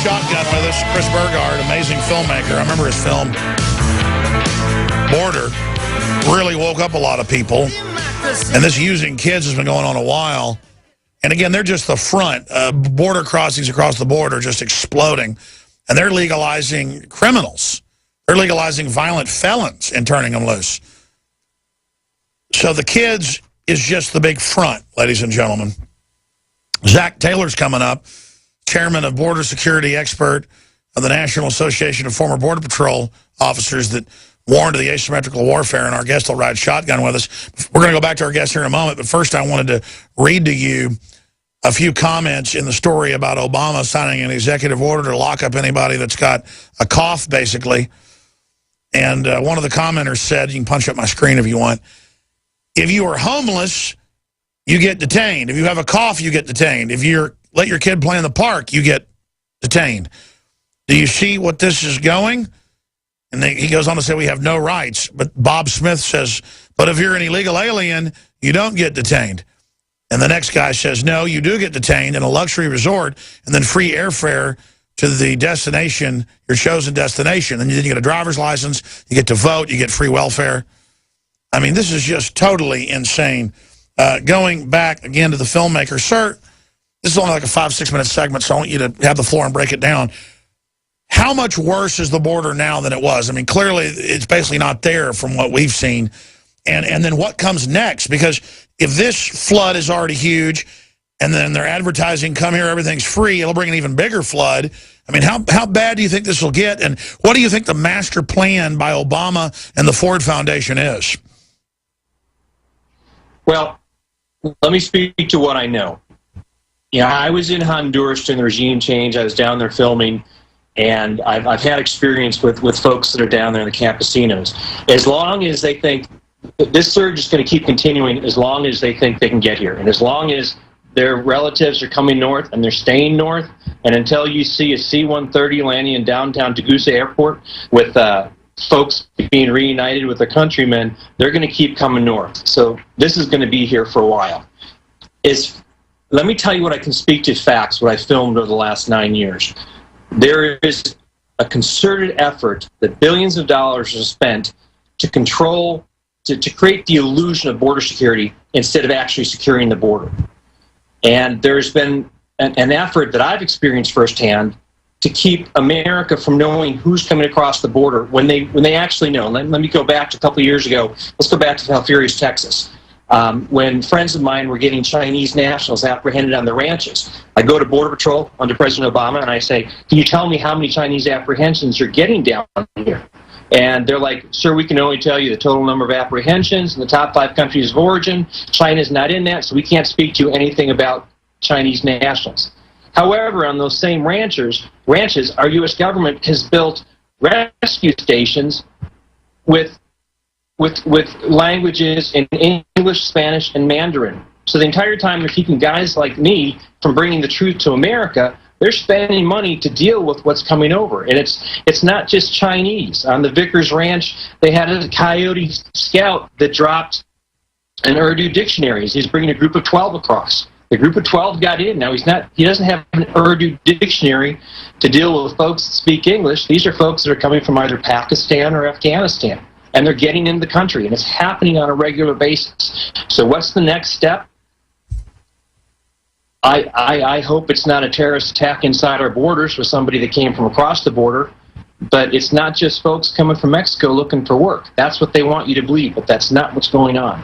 shotgun with us, Chris Burgard, amazing filmmaker. I remember his film, Border, really woke up a lot of people. And this using kids has been going on a while. And again, they're just the front. Border crossings across the border just exploding. And they're legalizing criminals. They're legalizing violent felons and turning them loose. So the kids is just the big front, ladies and gentlemen. Zach Taylor's coming up, chairman of border security expert of the National Association of Former Border Patrol Officers that warned of the asymmetrical warfare, and our guest will ride shotgun with us. We're going to go back to our guest here in a moment, but first I wanted to read to you a few comments in the story about Obama signing an executive order to lock up anybody that's got a cough, basically. And one of the commenters said, you can punch up my screen if you want, if you are homeless, you get detained. If you have a cough, you get detained. If you let your kid play in the park, you get detained. Do you see what this is going? And he goes on to say we have no rights. But Bob Smith says, but if you're an illegal alien, you don't get detained. And the next guy says, no, you do get detained in a luxury resort and then free airfare to the destination, your chosen destination. And then you get a driver's license, you get to vote, you get free welfare. I mean, this is just totally insane. Going back again to the filmmaker, sir, this is only like a 5-6 minute segment, so I want you to have the floor and break it down. How much worse is the border now than it was? I mean, clearly it's basically not there from what we've seen. And then what comes next? Because if this flood is already huge and then they're advertising, come here, everything's free, it'll bring an even bigger flood. I mean, how bad do you think this will get? And what do you think the master plan by Obama and the Ford Foundation is? Well, let me speak to what I know. Yeah, I was in Honduras during the regime change. I was down there filming, and I've had experience with folks that are down there in the campesinos. As long as they think this surge is going to keep continuing, as long as they think they can get here, and as long as their relatives are coming north and they're staying north, and until you see a C-130 landing in downtown Tagusa Airport with folks being reunited with their countrymen, they're going to keep coming north. So this is going to be here for a while. Let me tell you what I can speak to facts, what I filmed over the last 9 years. There is a concerted effort that billions of dollars are spent to control, to create the illusion of border security instead of actually securing the border. And there's been an effort that I've experienced firsthand to keep America from knowing who's coming across the border when they actually know. Let me go back to a couple of years ago. Let's go back to Falfurrias, Texas. When friends of mine were getting Chinese nationals apprehended on their ranches, I go to Border Patrol under President Obama and I say, can you tell me how many Chinese apprehensions you're getting down here? And they're like, sir, we can only tell you the total number of apprehensions in the top 5 countries of origin. China's not in that, so we can't speak to you anything about Chinese nationals. However, on those same ranches, our U.S. government has built rescue stations with languages in English, Spanish, and Mandarin. So the entire time they're keeping guys like me from bringing the truth to America, they're spending money to deal with what's coming over. And it's not just Chinese. On the Vickers Ranch, they had a Coyote Scout that dropped an Urdu dictionary. He's bringing a group of 12 across. The group of 12 got in. Now he doesn't have an Urdu dictionary to deal with folks that speak English. These are folks that are coming from either Pakistan or Afghanistan, and they're getting into the country, and it's happening on a regular basis. So what's the next step? I hope it's not a terrorist attack inside our borders with somebody that came from across the border, but it's not just folks coming from Mexico looking for work. That's what they want you to believe, but that's not what's going on.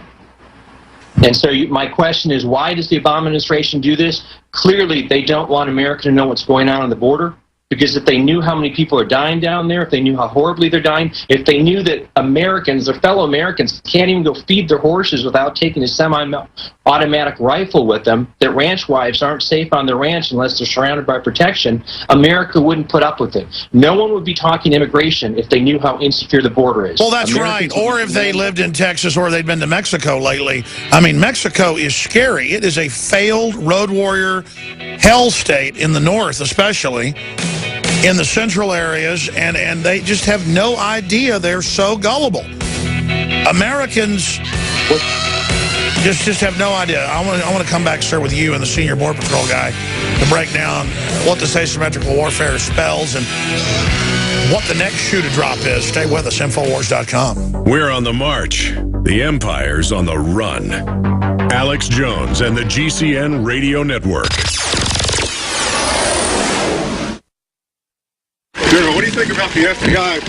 And so my question is, why does the Obama administration do this? Clearly, they don't want America to know what's going on the border, because if they knew how many people are dying down there, if they knew how horribly they're dying, if they knew that Americans, their fellow Americans, can't even go feed their horses without taking a semi-automatic rifle with them, that ranch wives aren't safe on the ranch unless they're surrounded by protection, America wouldn't put up with it. No one would be talking immigration if they knew how insecure the border is. Well, that's right. Or if they lived in Texas or they'd been to Mexico lately. I mean, Mexico is scary. It is a failed road warrior hell state in the north, especially in the central areas, and they just have no idea. They're so gullible. Americans Just have no idea. I want to come back, sir, with you and the senior Border Patrol guy to break down what this asymmetrical warfare spells and what the next shoe to drop is. Stay with us, Infowars.com. We're on the march. The Empire's on the run. Alex Jones and the GCN Radio Network. General, what do you think about the FBI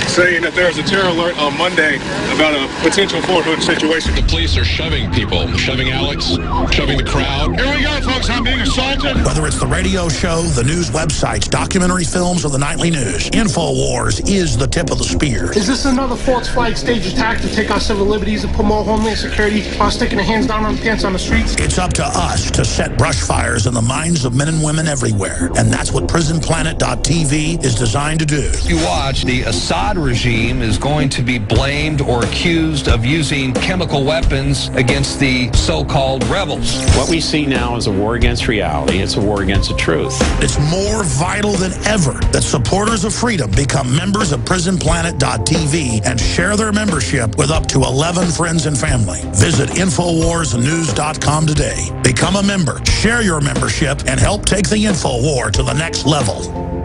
saying that there's a terror alert on Monday about a potential Fort Hood situation? The police are shoving people, shoving Alex, shoving the crowd. Here we go, folks. I'm being assaulted. Whether it's the radio show, the news websites, documentary films, or the nightly news, InfoWars is the tip of the spear. Is this another false flag stage attack to take our civil liberties and put more homeland security while sticking their hands down on the pants on the streets? It's up to us to set brush fires in the minds of men and women everywhere. And that's what PrisonPlanet.tv is designed to do. You watch, the Assad regime is going to be blamed or accused of using chemical weapons against the so-called rebels. What we see now is a war against reality. It's a war against the truth. It's more vital than ever that supporters of freedom become members of PrisonPlanet.tv and share their membership with up to 11 friends and family. Visit InfoWarsNews.com today. Become a member, share your membership, and help take the InfoWar to the next level.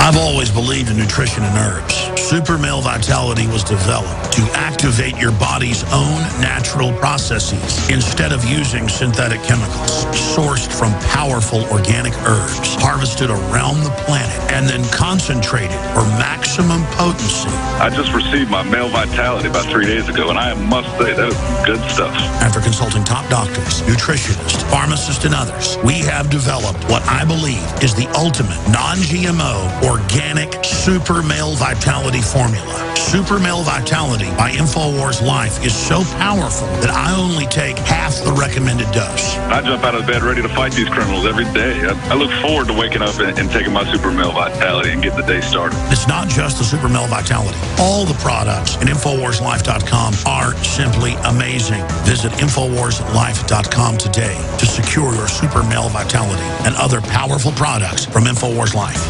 I've always believed in nutrition and herbs. Super Male Vitality was developed to activate your body's own natural processes instead of using synthetic chemicals, sourced from powerful organic herbs, harvested around the planet, and then concentrated for maximum potency. I just received my Male Vitality about 3 days ago, and I must say, that was good stuff. After consulting top doctors, nutritionists, pharmacists, and others, we have developed what I believe is the ultimate non-GMO organic Super Male Vitality formula. Super Male Vitality by InfoWars Life is so powerful that I only take half the recommended dose. I jump out of bed ready to fight these criminals every day. I look forward to waking up and taking my Super Male Vitality and getting the day started. It's not just the Super Male Vitality. All the products at InfoWarsLife.com are simply amazing. Visit InfoWarsLife.com today to secure your Super Male Vitality and other powerful products from InfoWars Life.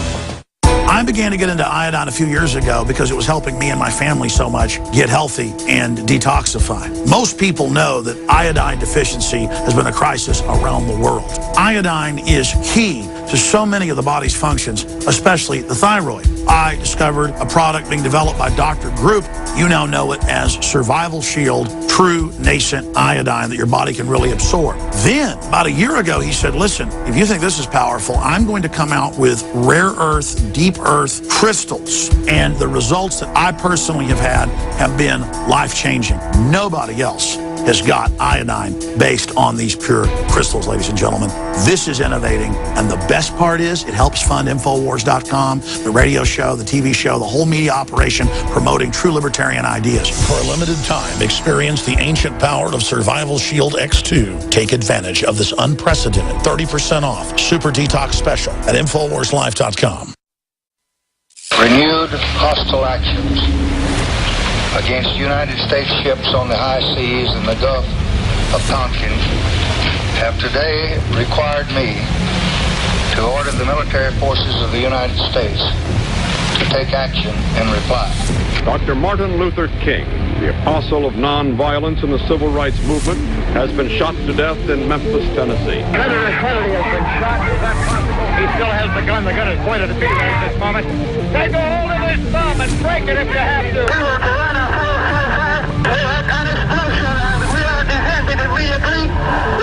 I began to get into iodine a few years ago because it was helping me and my family so much get healthy and detoxify. Most people know that iodine deficiency has been a crisis around the world. Iodine is key to so many of the body's functions, especially the thyroid. I discovered a product being developed by Dr. Group. You now know it as Survival Shield, true nascent iodine that your body can really absorb. Then, about a year ago, he said, listen, if you think this is powerful, I'm going to come out with rare earth, deep earth crystals. And the results that I personally have had have been life-changing. Nobody else has got iodine based on these pure crystals, ladies and gentlemen. This is innovating, and the best part is it helps fund Infowars.com, the radio show, the TV show, the whole media operation promoting true libertarian ideas. For a limited time, experience the ancient power of Survival Shield X2. Take advantage of this unprecedented 30% off Super Detox Special at InfoWarsLife.com. Renewed hostile actions against United States ships on the high seas and the Gulf of Tonkin have today required me to order the military forces of the United States to take action in reply. Dr. Martin Luther King, the apostle of nonviolence in the civil rights movement, has been shot to death in Memphis, Tennessee. Senator Kennedy has been shot. Is that possible? He still has the gun. The gun is pointed at me at this moment. Take a hold of his thumb and break it if you have to. We will run a we had an explosion and we are happy that we agree.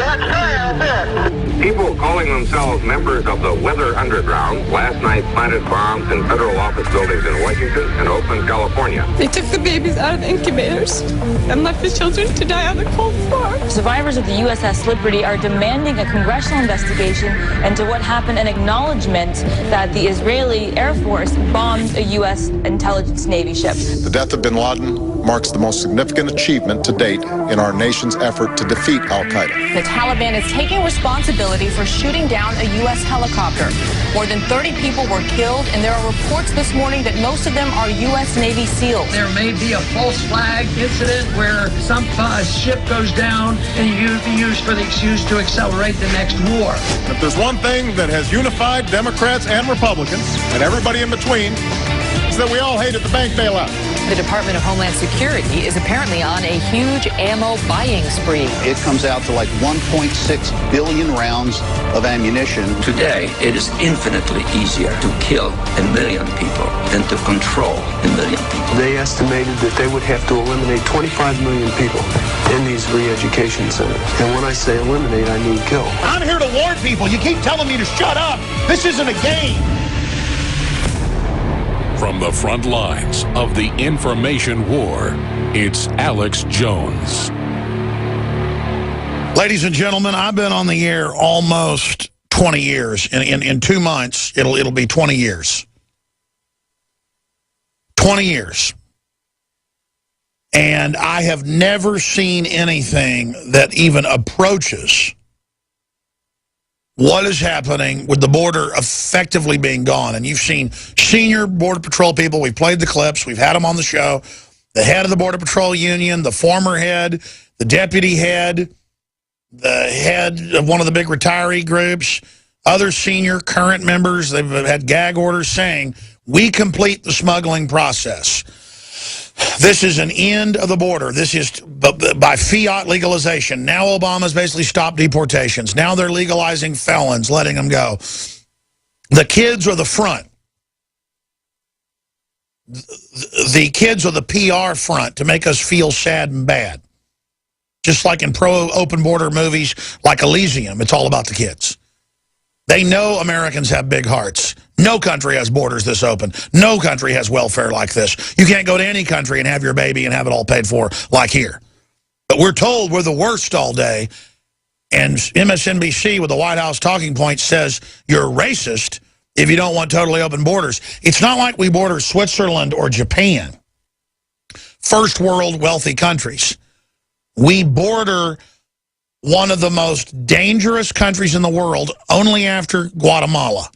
Let's try our best. People calling themselves members of the Weather Underground last night planted bombs in federal office buildings in Washington and Oakland, California. They took the babies out of the incubators and left the children to die on the cold floor. Survivors of the USS Liberty are demanding a congressional investigation into what happened, an acknowledgement that the Israeli Air Force bombed a U.S. intelligence Navy ship. The death of bin Laden marks the most significant achievement to date in our nation's effort to defeat al-Qaeda. The Taliban is taking responsibility for shooting down a U.S. helicopter. More than 30 people were killed, and there are reports this morning that most of them are U.S. Navy SEALs. There may be a false flag incident where some ship goes down and be used for the excuse to accelerate the next war. If there's one thing that has unified Democrats and Republicans, and everybody in between, it's that we all hated the bank bailout. The Department of Homeland Security is apparently on a huge ammo buying spree. It comes out to like 1.6 billion rounds of ammunition. Today, it is infinitely easier to kill 1 million people than to control 1 million people. They estimated that they would have to eliminate 25 million people in these re-education centers. And when I say eliminate, I mean kill. I'm here to warn people. You keep telling me to shut up. This isn't a game. From the front lines of the information war, it's Alex Jones. Ladies and gentlemen, I've been on the air almost 20 years. In 2 months, it'll be 20 years. 20 years. And I have never seen anything that even approaches what is happening with the border effectively being gone. And you've seen senior Border Patrol people. We've played the clips. We've had them on the show. The head of the Border Patrol Union, the former head, the deputy head, the head of one of the big retiree groups, other senior current members. They've had gag orders saying, we complete the smuggling process. This is an end of the border. This is by fiat legalization. Now Obama's basically stopped deportations. Now they're legalizing felons, letting them go. The kids are the front. The kids are the PR front to make us feel sad and bad. Just like in pro-open border movies like Elysium, it's all about the kids. They know Americans have big hearts. No country has borders this open. No country has welfare like this. You can't go to any country and have your baby and have it all paid for like here. But we're told we're the worst all day. And MSNBC with the White House talking point says you're racist if you don't want totally open borders. It's not like we border Switzerland or Japan. First world wealthy countries. We border one of the most dangerous countries in the world only after Guatemala.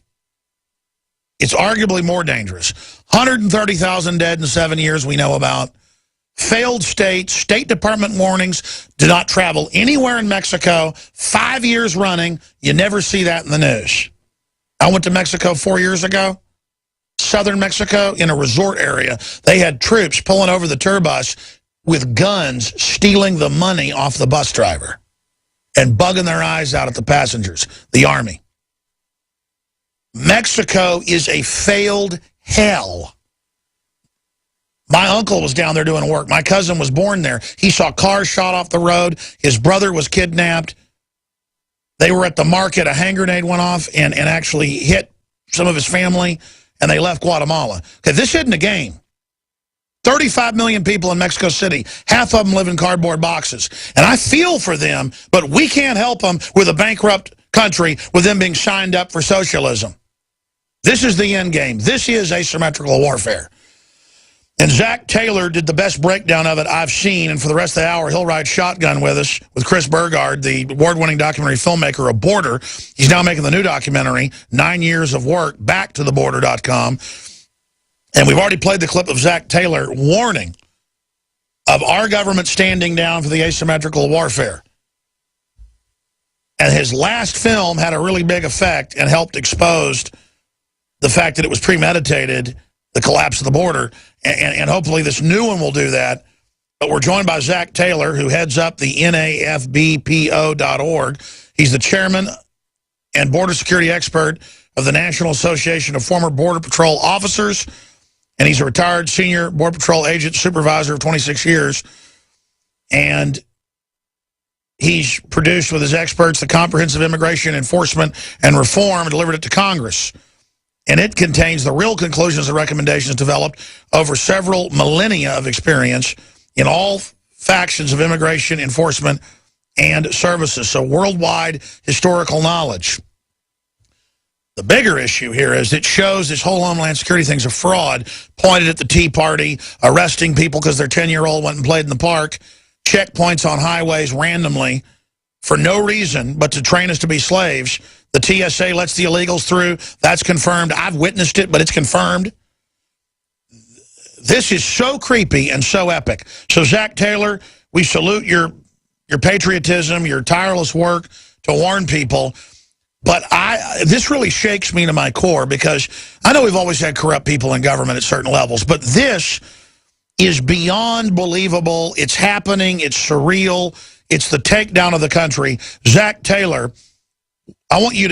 It's arguably more dangerous. 130,000 dead in 7 years we know about. Failed states, State Department warnings, do not travel anywhere in Mexico. 5 years running, you never see that in the news. I went to Mexico 4 years ago. Southern Mexico, in a resort area, they had troops pulling over the tour bus with guns, stealing the money off the bus driver and bugging their eyes out at the passengers, the Army. Mexico is a failed hell. My uncle was down there doing work. My cousin was born there. He saw cars shot off the road. His brother was kidnapped. They were at the market. A hand grenade went off and actually hit some of his family, and they left Guatemala. Okay, this isn't a game. 35 million people in Mexico City. Half of them live in cardboard boxes. And I feel for them, but we can't help them with a bankrupt country with them being signed up for socialism. This is the end game. This is asymmetrical warfare. And Zach Taylor did the best breakdown of it I've seen, and for the rest of the hour, he'll ride shotgun with us with Chris Burgard, the award-winning documentary filmmaker of Border. He's now making the new documentary, 9 Years of Work, back to theborder.com. And we've already played the clip of Zach Taylor warning of our government standing down for the asymmetrical warfare. And his last film had a really big effect and helped expose the fact that it was premeditated, the collapse of the border, and hopefully this new one will do that. But we're joined by Zach Taylor, who heads up the NAFBPO.org. He's the chairman and border security expert of the National Association of Former Border Patrol Officers, and he's a retired senior Border Patrol agent supervisor of 26 years. And he's produced with his experts the Comprehensive Immigration Enforcement and Reform and delivered it to Congress. And it contains the real conclusions and recommendations developed over several millennia of experience in all factions of immigration enforcement and services. So worldwide historical knowledge. The bigger issue here is it shows this whole Homeland Security thing's a fraud, pointed at the Tea Party, arresting people because their 10-year-old went and played in the park, checkpoints on highways randomly for no reason but to train us to be slaves. The TSA lets the illegals through. That's confirmed. I've witnessed it, but it's confirmed. This is so creepy and so epic. So, Zach Taylor, we salute your patriotism, your tireless work to warn people. But this really shakes me to my core, because I know we've always had corrupt people in government at certain levels, but this is beyond believable. It's happening. It's surreal. It's the takedown of the country. Zach Taylor, I want you to